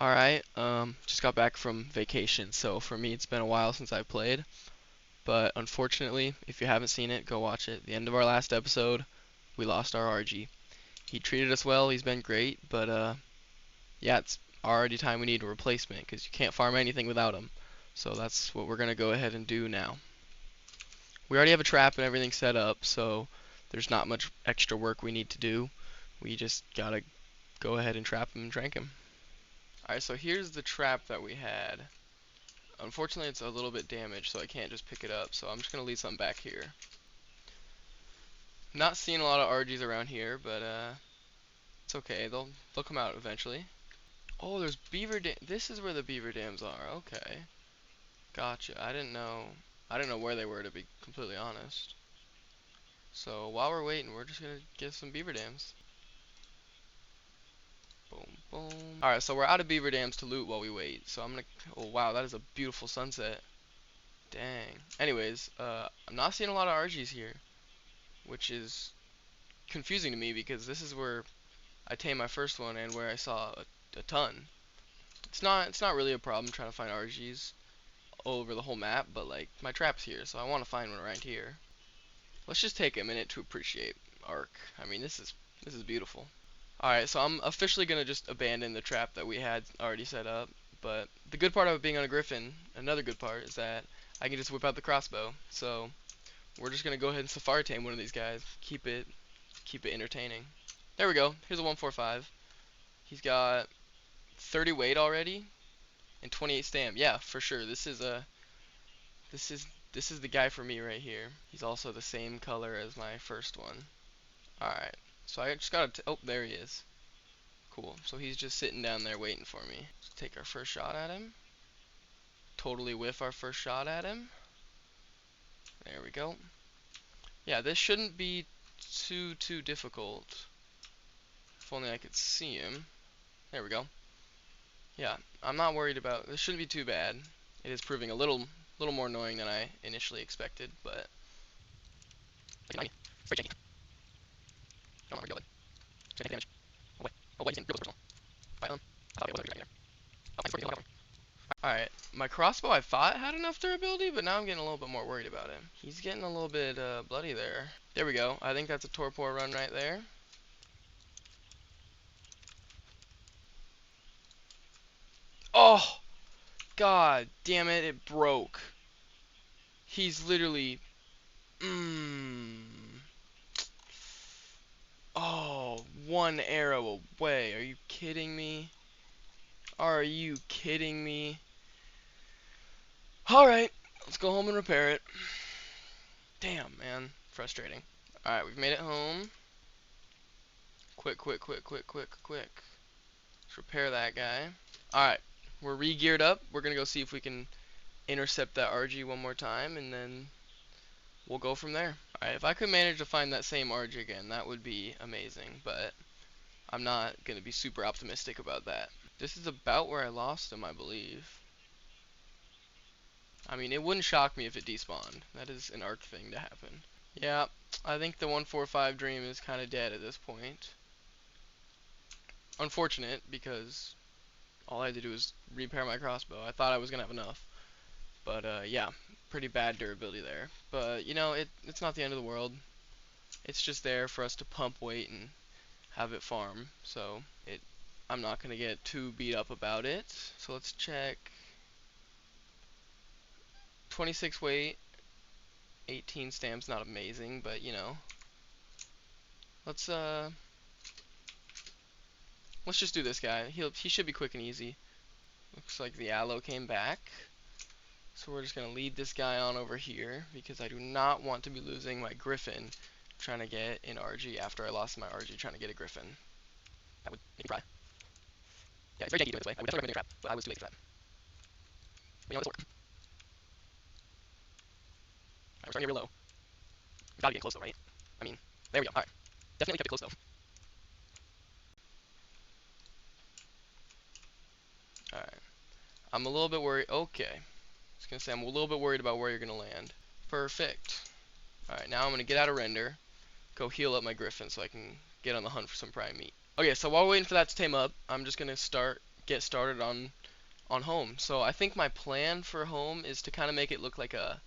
Alright, just got back from vacation, so for me it's been a while since I played, but unfortunately, if you haven't seen it, go watch it. The end of our last episode, we lost our RG. He treated us well, he's been great, but yeah, it's already time we need a replacement, because you can't farm anything without him. So that's what we're going to go ahead and do now. We already have a trap and everything set up, so there's not much extra work we need to do. We just gotta go ahead and trap him and trank him. Alright, so here's the trap that we had. Unfortunately, it's a little bit damaged, so I can't just pick it up, so I'm just going to leave something back here. Not seeing a lot of RGs around here, but it's okay. They'll come out eventually. Oh, there's beaver dam. This is where the beaver dams are. Okay. Gotcha. I didn't know where they were, to be completely honest. So while we're waiting, we're just going to get some beaver dams. Boom, boom. Alright, so we're out of beaver dams to loot while we wait. So I'm going to... Oh, wow, that is a beautiful sunset. Dang. Anyways, I'm not seeing a lot of RGs here, which is confusing to me because this is where I tamed my first one and where I saw a ton. It's not really a problem trying to find RGs all over the whole map, but like my trap's here, so I want to find one right here. Let's just take a minute to appreciate Ark. I mean, this is beautiful. Alright, so I'm officially gonna just abandon the trap that we had already set up, but the good part of being on a griffin, another good part, is that I can just whip out the crossbow. So we're just gonna go ahead and safari tame one of these guys. Keep it entertaining. There we go. Here's a 145. He's got 30 weight already and 28 stam. Yeah, for sure. This is the guy for me right here. He's also the same color as my first one. All right. So I just gotta. Oh, there he is. Cool. So he's just sitting down there waiting for me. Let's take our first shot at him. Totally whiff our first shot at him. There we go. Yeah, this shouldn't be too difficult. If only I could see him. There we go. Yeah, I'm not worried about this. Shouldn't be too bad. It is proving a little more annoying than I initially expected, but come on, we're good. Take damage. Oh wait, he's in real personal. Fight him. I thought it was there. Oh, alright, my crossbow I thought had enough durability, but now I'm getting a little bit more worried about him. He's getting a little bit bloody there. There we go. I think that's a torpor run right there. Oh! God damn it, it broke. He's literally... Oh, one arrow away. Are you kidding me? Are you kidding me? Alright, let's go home and repair it. Damn, man. Frustrating. Alright, we've made it home. Quick. Let's repair that guy. Alright, we're re-geared up. We're gonna go see if we can intercept that RG one more time, and then we'll go from there. Alright, if I could manage to find that same RG again, that would be amazing, but I'm not gonna be super optimistic about that. This is about where I lost him, I believe. I mean, it wouldn't shock me if it despawned. That is an Ark thing to happen. Yeah, I think the 145 dream is kind of dead at this point. Unfortunate, because all I had to do was repair my crossbow. I thought I was going to have enough. But, yeah, pretty bad durability there. But, you know, it's not the end of the world. It's just there for us to pump weight and have it farm. So, I'm not going to get too beat up about it. So let's check. 26 weight, 18 stamps, not amazing, but you know. Let's just do this guy. He should be quick and easy. Looks like the aloe came back. So we're just gonna lead this guy on over here because I do not want to be losing my griffin trying to get an RG after I lost my RG trying to get a griffin. That would make me cry. Yeah, it's very janky doing it this way. I would definitely recommend a trap, but I was too late for that. But you know, this worked. Alright, we're starting to get real low. We've got to be getting close though, right? I mean, there we go. Alright. Definitely kept it close though. Alright. I'm a little bit worried. Okay. I was going to say, I'm a little bit worried about where you're going to land. Perfect. Alright, now I'm going to get out of render. Go heal up my griffin so I can get on the hunt for some prime meat. Okay, so while we're waiting for that to tame up, I'm just going to start get started on home. So I think my plan for home is to kind of make it look like a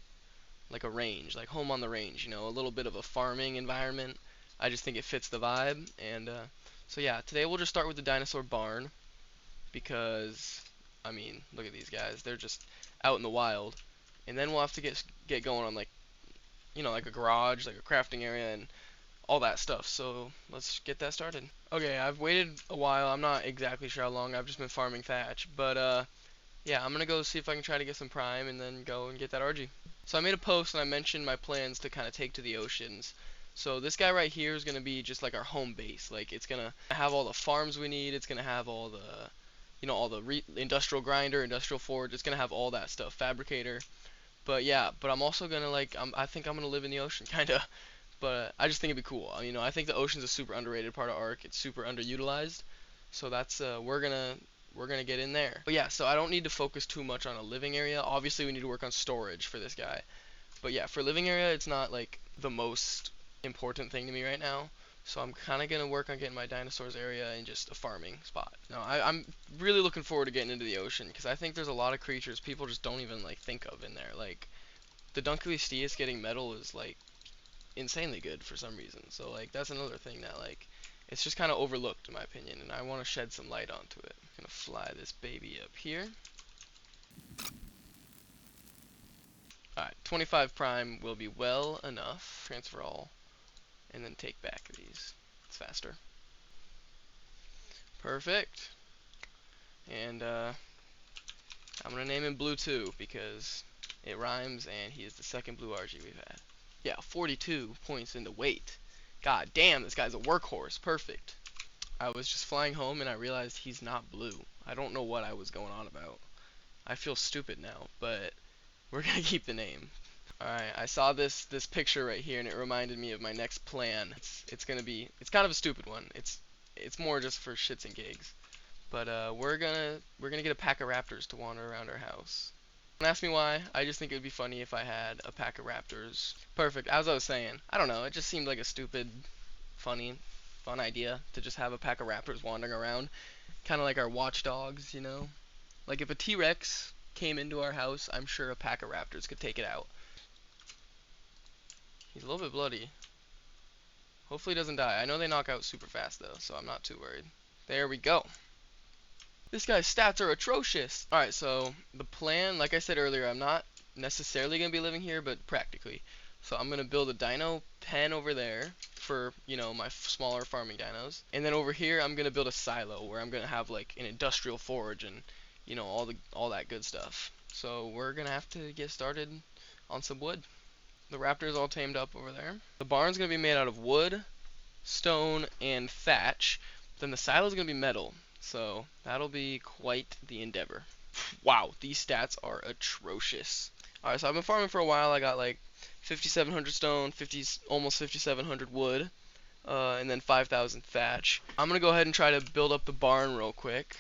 range, like home on the range, you know, a little bit of a farming environment. I just think it fits the vibe. And so yeah, today we'll just start with the dinosaur barn because I mean, look at these guys. They're just out in the wild. And then we'll have to get going on like, you know, like a garage, like a crafting area and all that stuff. So let's get that started. Okay, I've waited a while. I'm not exactly sure how long. I've just been farming thatch, but yeah, I'm gonna go see if I can try to get some prime and then go and get that RG. So I made a post and I mentioned my plans to kind of take to the oceans. So this guy right here is gonna be just like our home base. Like it's gonna have all the farms we need. It's gonna have all the, you know, all the industrial grinder, industrial forge. It's gonna have all that stuff, fabricator. But yeah, but I'm also gonna like I think I'm gonna live in the ocean, kinda. But I just think it'd be cool. You know, I think the ocean's a super underrated part of Ark. It's super underutilized. So that's we're gonna get in there. But yeah, so I don't need to focus too much on a living area. Obviously, we need to work on storage for this guy. But yeah, for living area, it's not like the most important thing to me right now. So I'm kind of gonna work on getting my dinosaurs area in just a farming spot. No, I'm really looking forward to getting into the ocean because I think there's a lot of creatures people just don't even like think of in there. Like the Dunkleosteus getting metal is like insanely good for some reason. So like that's another thing that like it's just kind of overlooked in my opinion, and I want to shed some light onto it. I'm gonna fly this baby up here. Alright, 25 prime will be well enough. Transfer all, and then take back these. It's faster. Perfect. And I'm gonna name him Blue 2 because it rhymes, and he is the second blue RG we've had. Yeah, 42 points into weight. God damn, this guy's a workhorse. Perfect. I was just flying home and I realized he's not blue. I don't know what I was going on about. I feel stupid now, but we're gonna keep the name. Alright, I saw this picture right here and it reminded me of my next plan. It's kind of a stupid one. It's more just for shits and gigs. But we're gonna get a pack of raptors to wander around our house. Don't ask me why. I just think it would be funny if I had a pack of raptors. Perfect. As I was saying, I don't know. It just seemed like a stupid, funny, fun idea to just have a pack of raptors wandering around, kind of like our watchdogs, you know. Like if a T-Rex came into our house, I'm sure a pack of raptors could take it out. He's a little bit bloody. Hopefully he doesn't die. I know they knock out super fast though, so I'm not too worried. There we go. This guy's stats are atrocious. Alright, so the plan, like I said earlier, I'm not necessarily going to be living here, but practically. So I'm going to build a dino pen over there for, you know, my smaller farming dinos. And then over here, I'm going to build a silo where I'm going to have like an industrial forge and, you know, all that good stuff. So we're going to have to get started on some wood. The raptor's all tamed up over there. The barn's going to be made out of wood, stone, and thatch. Then the silo's going to be metal. So that'll be quite the endeavor. Wow, these stats are atrocious. Alright, so I've been farming for a while. I got like 5,700 stone, almost 5,700 wood, and then 5,000 thatch. I'm gonna go ahead and try to build up the barn real quick.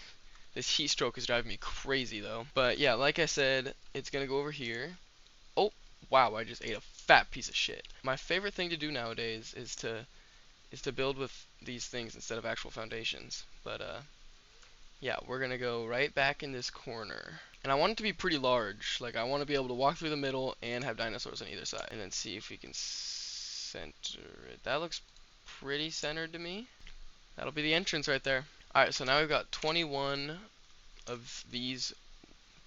This heat stroke is driving me crazy though. But yeah, like I said, it's gonna go over here. Oh, wow, I just ate a fat piece of shit. My favorite thing to do nowadays is to build with these things instead of actual foundations. But yeah, we're gonna go right back in this corner. And I want it to be pretty large. Like, I want to be able to walk through the middle and have dinosaurs on either side. And then see if we can center it. That looks pretty centered to me. That'll be the entrance right there. Alright, so now we've got 21 of these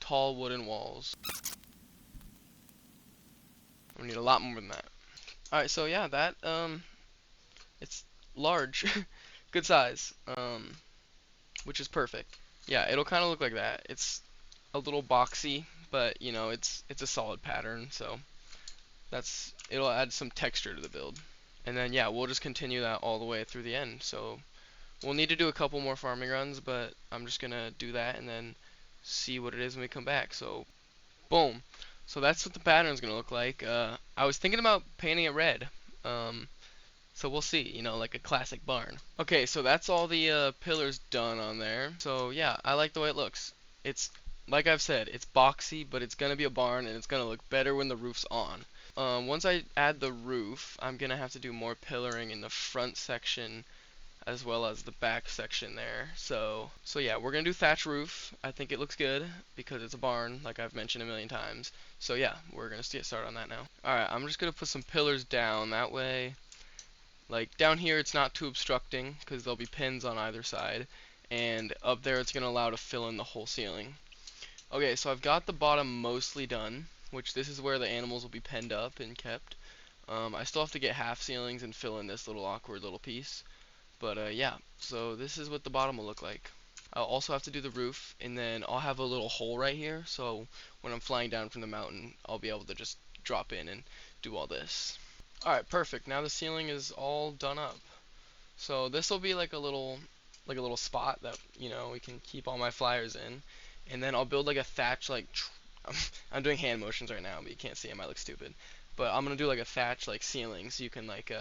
tall wooden walls. We need a lot more than that. Alright, so yeah, that, it's large. Good size. Which is perfect. Yeah, it'll kind of look like that. It's a little boxy, but you know, it's a solid pattern, so it'll add some texture to the build. And then yeah, we'll just continue that all the way through the end. So we'll need to do a couple more farming runs, but I'm just gonna do that and then see what it is when we come back. So boom. So that's what the pattern's gonna look like. I was thinking about painting it red. So we'll see, you know, like a classic barn. Okay, so that's all the pillars done on there. So yeah, I like the way it looks. It's, like I've said, it's boxy, but it's going to be a barn, and it's going to look better when the roof's on. Once I add the roof, I'm going to have to do more pillaring in the front section, as well as the back section there. So yeah, we're gonna do thatch roof. I think it looks good because it's a barn, like I've mentioned a million times. So yeah, we're gonna get started on that now. Alright, I'm just gonna put some pillars down, that way, like down here it's not too obstructing because there'll be pins on either side, and up there it's gonna allow to fill in the whole ceiling. Okay, so I've got the bottom mostly done, which this is where the animals will be penned up and kept. I still have to get half ceilings and fill in this little awkward little piece. But yeah, so this is what the bottom will look like. I'll also have to do the roof, and then I'll have a little hole right here, so when I'm flying down from the mountain, I'll be able to just drop in and do all this. Alright, perfect. Now the ceiling is all done up. So this will be like a little spot that, we can keep all my flyers in. And then I'll build like a thatch, I'm doing hand motions right now, but you can't see them, I look stupid. But I'm gonna do like a thatch like ceiling, so you can like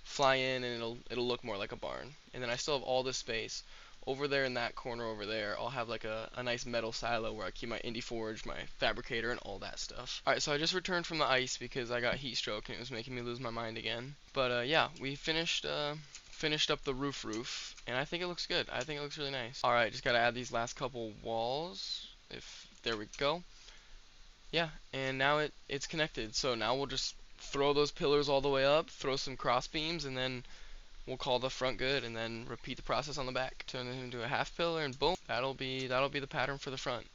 fly in and it'll look more like a barn. And then I still have all this space. Over there in that corner over there, I'll have like a nice metal silo where I keep my Indie Forge, my fabricator, and all that stuff. Alright, so I just returned from the ice because I got heat stroke and it was making me lose my mind again. But yeah, we finished up the roof, and I think it looks good. I think it looks really nice. Alright, just gotta add these last couple walls. There we go. Yeah, and now it's connected. So now we'll just throw those pillars all the way up, throw some cross beams, and then we'll call the front good, and then repeat the process on the back. Turn it into a half pillar, and boom, that'll be the pattern for the front.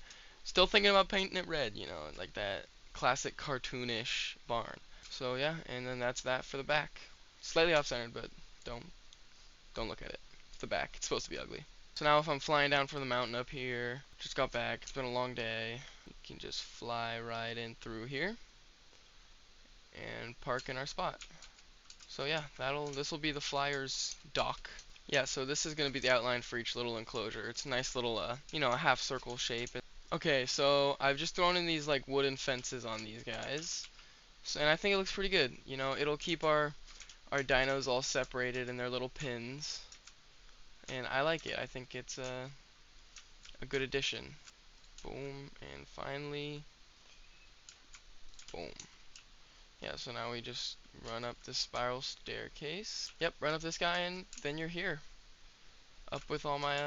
Still thinking about painting it red, like that classic cartoonish barn. So yeah, and then that's that for the back. Slightly off-centered, but don't look at it. It's the back. It's supposed to be ugly. So now if I'm flying down from the mountain up here, just got back, it's been a long day, you can just fly right in through here and park in our spot. So yeah, this will be the flyer's dock. Yeah, so this is going to be the outline for each little enclosure. It's a nice little, a half circle shape. Okay, so I've just thrown in these like wooden fences on these guys. And I think it looks pretty good. It'll keep our dinos all separated in their little pins. And I like it. I think it's a good addition. Boom, and finally, boom. Yeah, so now we just run up this spiral staircase. Yep, run up this guy and then you're here. Up with all my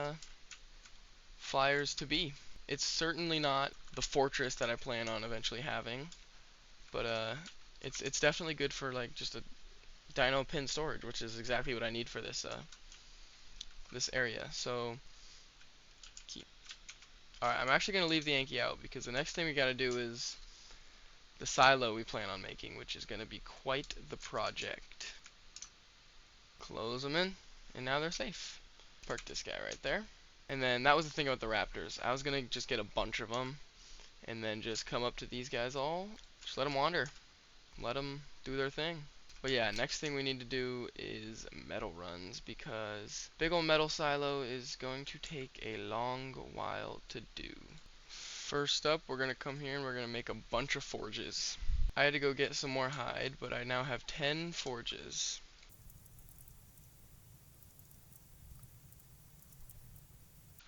flyers to be. It's certainly not the fortress that I plan on eventually having, but it's definitely good for like just a dino pin storage, which is exactly what I need for this this area. So alright, I'm actually gonna leave the Yankee out because the next thing we gotta do is the silo we plan on making, which is gonna be quite the project. Close them in, and now they're safe. Park this guy right there. And then that was the thing about the raptors. I was gonna just get a bunch of them, and then just come up to these guys all. Just let them wander. Let them do their thing. But yeah, next thing we need to do is metal runs, because big old metal silo is going to take a long while to do. First up, we're gonna come here and we're gonna make a bunch of forges. I had to go get some more hide, but I now have 10 forges.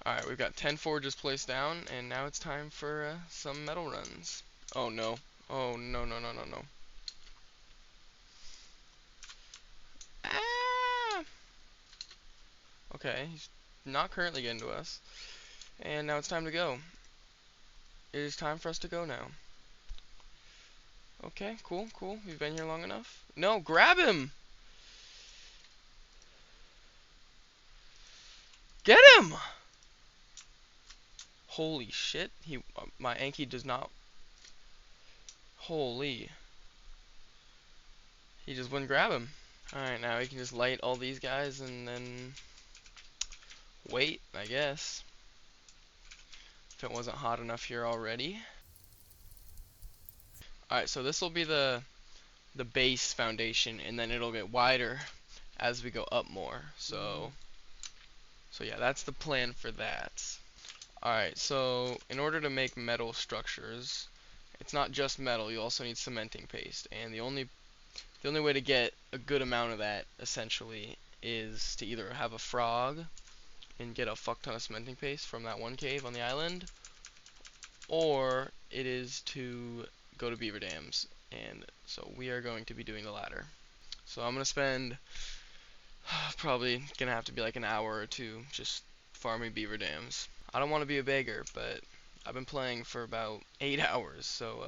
Alright, we've got 10 forges placed down, and now it's time for some metal runs. Oh no. Oh no, no, no, no, no. Ah! Okay, he's not currently getting to us. And now it's time to go. It is time for us to go now. Okay, cool, cool. We've been here long enough. No, grab him! Get him! Holy shit, my Anki does not... Holy. He just wouldn't grab him. Alright, now we can just light all these guys and then... wait, I guess. If it wasn't hot enough here already. Alright, so this will be the base foundation, and then it'll get wider as we go up more. So yeah, that's the plan for that. Alright, so in order to make metal structures, it's not just metal, you also need cementing paste. And the only way to get a good amount of that, essentially, is to either have a frog and get a fuck ton of cementing paste from that one cave on the island, or it is to go to beaver dams. And so we are going to be doing the latter. So I'm going to spend Probably gonna have to be like an hour or two just farming beaver dams. I don't want to be a beggar, but I've been playing for about 8 hours, so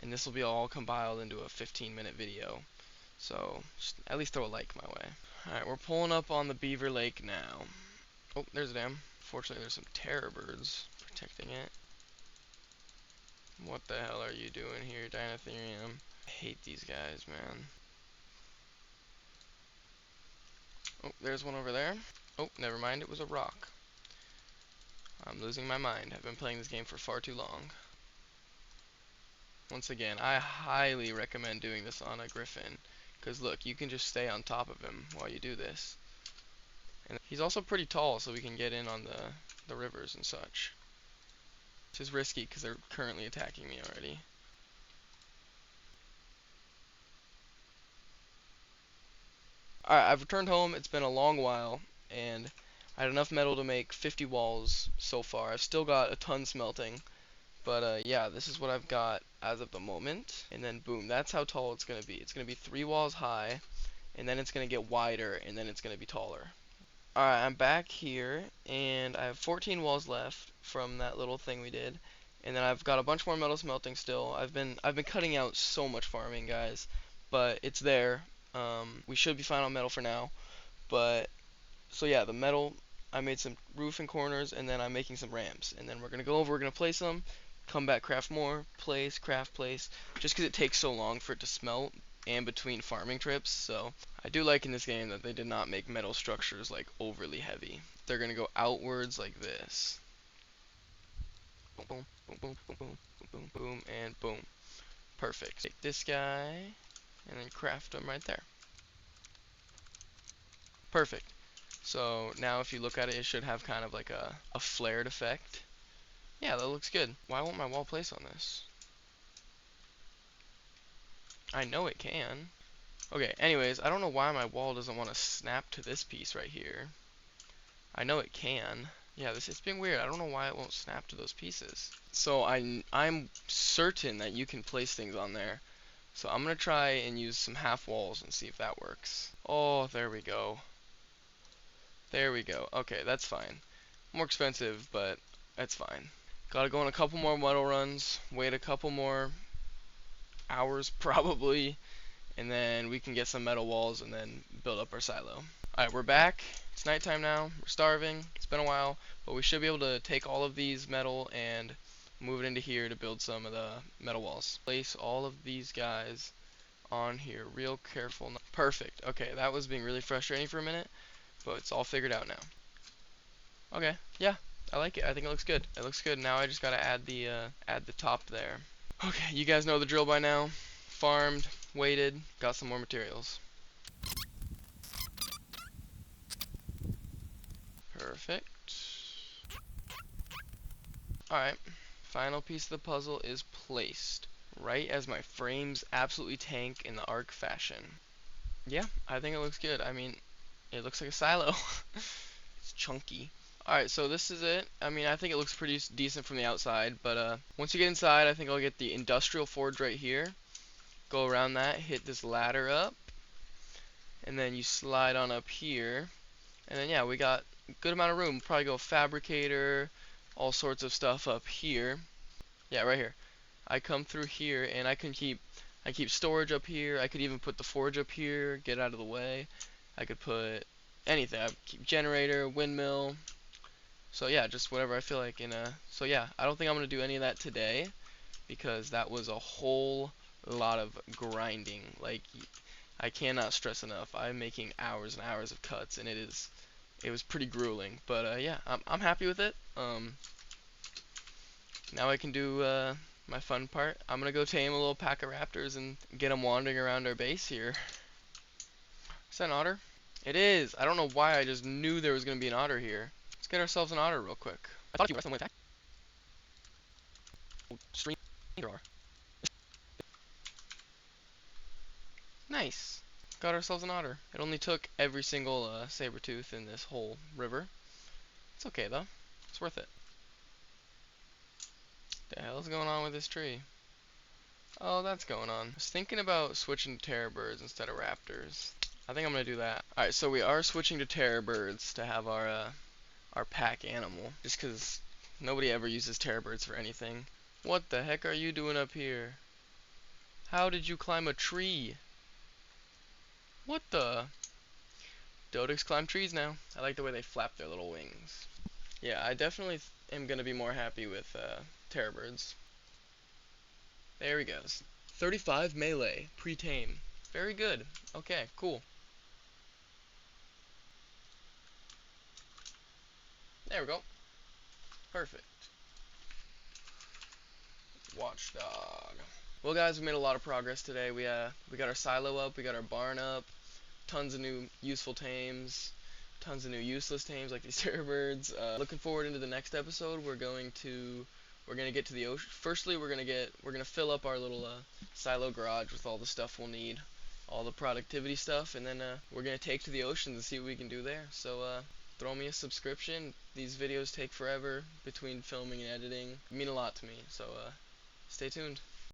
and this will be all compiled into a 15-minute video. So just at least throw a like my way. Alright, we're pulling up on the beaver lake now. Oh, there's a dam. Fortunately, there's some terror birds protecting it. What the hell are you doing here, Dinotherium? I hate these guys, man. Oh, there's one over there. Oh, never mind, it was a rock. I'm losing my mind. I've been playing this game for far too long. Once again, I highly recommend doing this on a griffin. Because look, you can just stay on top of him while you do this. And he's also pretty tall, so we can get in on the rivers and such. Which is risky because they're currently attacking me already. Alright, I've returned home. It's been a long while, and I had enough metal to make 50 walls so far. I've still got a ton smelting, but yeah, this is what I've got as of the moment. And then boom, that's how tall it's gonna be. It's gonna be 3 walls high, and then it's gonna get wider, and then it's gonna be taller. Alright, I'm back here, and I have 14 walls left from that little thing we did. And then I've got a bunch more metal smelting still. I've been cutting out so much farming, guys, but it's there. We should be fine on metal for now. But so yeah, the metal, I made some roof and corners, and then I'm making some ramps. And then we're gonna place them, come back, craft more, place, craft, place, just because it takes so long for it to smelt and between farming trips. So I do like in this game that they did not make metal structures like overly heavy. They're gonna go outwards like this. Boom, boom, boom, boom, boom, boom, boom, boom, and boom. Perfect. Take this guy and then craft him right there. Perfect. So now if you look at it, it should have kind of like a flared effect. Yeah, that looks good. Why won't my wall place on this? I know it can. Okay, anyways, I don't know why my wall doesn't want to snap to this piece right here. I know it can. Yeah, it's being weird. I don't know why it won't snap to those pieces. So I'm certain that you can place things on there. So I'm going to try and use some half walls and see if that works. Oh, there we go. There we go. Okay, that's fine. More expensive, but that's fine. Gotta go on a couple more metal runs, wait a couple more hours probably, and then we can get some metal walls and then build up our silo. Alright, we're back. It's nighttime now. We're starving. It's been a while, but we should be able to take all of these metal and move it into here to build some of the metal walls. Place all of these guys on here real careful. Perfect. Okay, that was being really frustrating for a minute, but it's all figured out now. Okay, yeah, I like it. I think it looks good. It looks good. Now I just gotta add the top there. Okay, you guys know the drill by now. Farmed, waited, got some more materials. Perfect. Alright, final piece of the puzzle is placed. Right as my frames absolutely tank in the Ark fashion. Yeah, I think it looks good. I mean, it looks like a silo. It's chunky. Alright, so this is it. I mean, I think it looks pretty decent from the outside, but once you get inside, I think I'll get the industrial forge right here. Go around that, hit this ladder up, and then you slide on up here. And then yeah, we got a good amount of room. Probably go fabricator, all sorts of stuff up here. Yeah, right here. I come through here and I keep storage up here. I could even put the forge up here, get out of the way. I could put anything. I keep generator, windmill. So yeah, just whatever I feel like so yeah, I don't think I'm gonna do any of that today because that was a whole lot of grinding. Like I cannot stress enough. I'm making hours and hours of cuts and it was pretty grueling. But yeah, I'm happy with it. Now I can do my fun part. I'm gonna go tame a little pack of raptors and get them wandering around our base here. Is that an otter? It is. I don't know why I just knew there was gonna be an otter here. Let's get ourselves an otter real quick. I thought you were attack. Stream. Nice. Got ourselves an otter. It only took every single saber tooth in this whole river. It's okay though. It's worth it. What the hell's going on with this tree? Oh, that's going on. I was thinking about switching to terror birds instead of raptors. I think I'm gonna do that. Alright, so we are switching to terror birds to have our pack animal. Just 'cause nobody ever uses terror birds for anything. What the heck are you doing up here? How did you climb a tree? What the? Doduks climb trees now. I like the way they flap their little wings. Yeah, I definitely am gonna be more happy with terror birds. There he goes. 35 melee, pre-tame. Very good. Okay, cool. There we go. Perfect. Watchdog. Well, guys, we made a lot of progress today. We got our silo up, we got our barn up, tons of new useful tames, tons of new useless tames like these terror birds. Looking forward into the next episode. We're gonna get to the ocean. Firstly, we're gonna fill up our little silo garage with all the stuff we'll need, all the productivity stuff, and then we're gonna take to the ocean and see what we can do there. So throw me a subscription. These videos take forever between filming and editing. They mean a lot to me. So stay tuned.